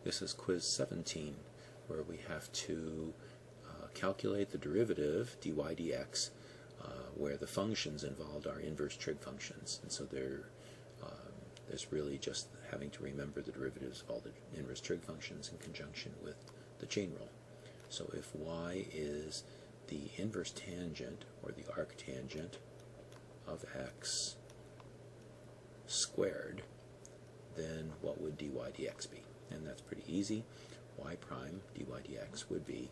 This is quiz 17, where we have to calculate the derivative dy dx, where the functions involved are inverse trig functions. And so there's really just having to remember the derivatives of all the inverse trig functions in conjunction with the chain rule. So if y is the inverse tangent, or the arctangent, of x squared, then what would dy dx be? And that's pretty easy. Y prime dy dx would be,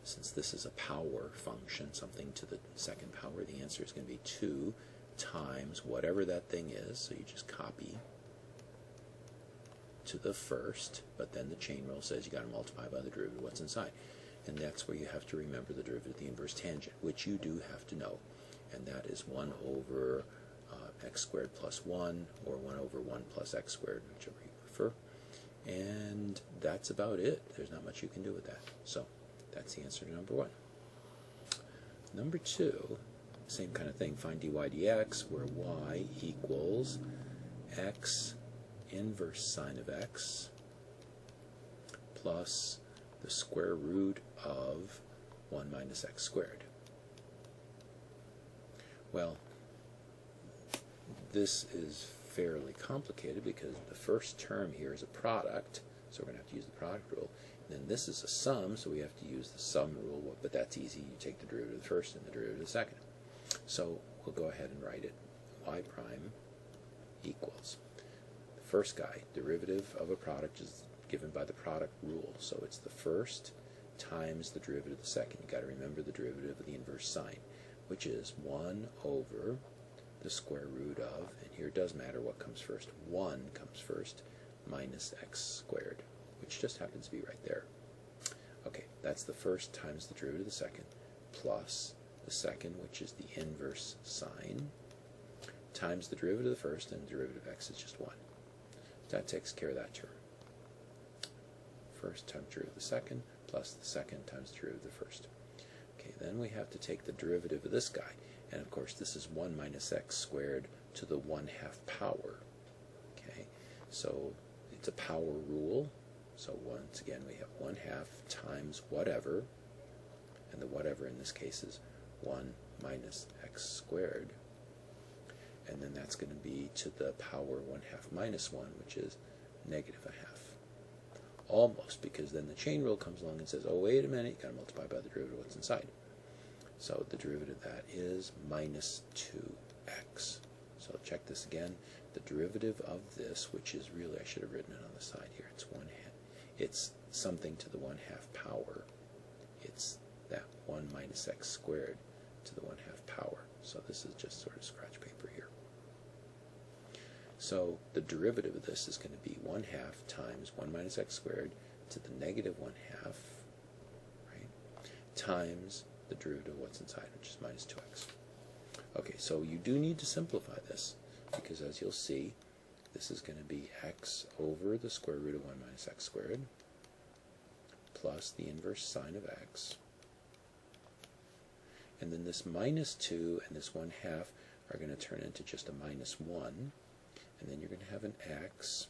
since this is a power function, something to the second power, the answer is going to be 2 times whatever that thing is. So you just copy to the first, but then the chain rule says you got to multiply by the derivative of what's inside. And that's where you have to remember the derivative of the inverse tangent, which you do have to know. And that is 1 over x squared plus 1, or 1 over 1 plus x squared, whichever you prefer. And that's about it. There's not much you can do with that. So that's the answer to number 1. Number 2, same kind of thing. Find dy dx, where y equals x inverse sine of x plus the square root of 1 minus x squared. Well, this is fairly complicated because the first term here is a product, so we're going to have to use the product rule. And then this is a sum, so we have to use the sum rule, but that's easy. You take the derivative of the first and the derivative of the second. So we'll go ahead and write it. Y prime equals, the first guy, derivative of a product is given by the product rule. So it's the first times the derivative of the second. You've got to remember the derivative of the inverse sine, which is 1 over the square root of, and here it does matter what comes first, 1 comes first, minus x squared, which just happens to be right there. Okay, that's the first times the derivative of the second, plus the second, which is the inverse sine, times the derivative of the first, and the derivative of x is just 1. That takes care of that term. First times the derivative of the second, plus the second times the derivative of the first. Okay, then we have to take the derivative of this guy. And of course, this is 1 minus x squared to the 1/2 power. Okay, so it's a power rule. So once again, we have 1/2 times whatever, and the whatever in this case is 1 minus x squared. And then that's going to be to the power 1/2 minus 1, which is negative 1/2. Almost, because then the chain rule comes along and says, oh, wait a minute, you've got to multiply by the derivative of what's inside. So the derivative of that is minus 2x. So check this again. The derivative of this, which is really, I should have written it on the side here, it's something to the 1/2 power. It's that 1 minus x squared to the 1/2 power. So this is just sort of scratch paper here. So the derivative of this is going to be 1/2 times 1 minus x squared to the negative 1/2, right, times the derivative of what's inside, which is minus 2x. Okay, so you do need to simplify this, because as you'll see, this is going to be x over the square root of 1 minus x squared plus the inverse sine of x. And then this minus 2 and this 1/2 are going to turn into just a minus 1. And then you're going to have an x.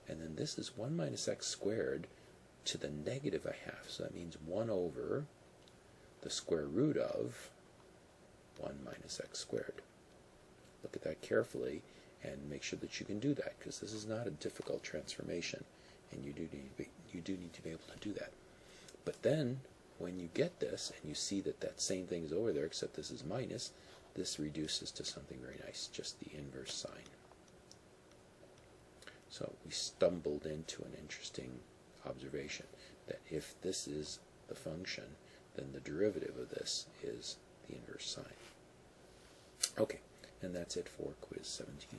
And then this is 1 minus x squared to the negative 1/2. So that means 1 over the square root of 1 minus x squared. Look at that carefully and make sure that you can do that, because this is not a difficult transformation, and you do need to be able to do that. But then when you get this and you see that that same thing is over there, except this is minus, this reduces to something very nice, just the inverse sine. So we stumbled into an interesting observation, that if this is the function, then the derivative of this is the inverse sine. Okay, and that's it for quiz 17.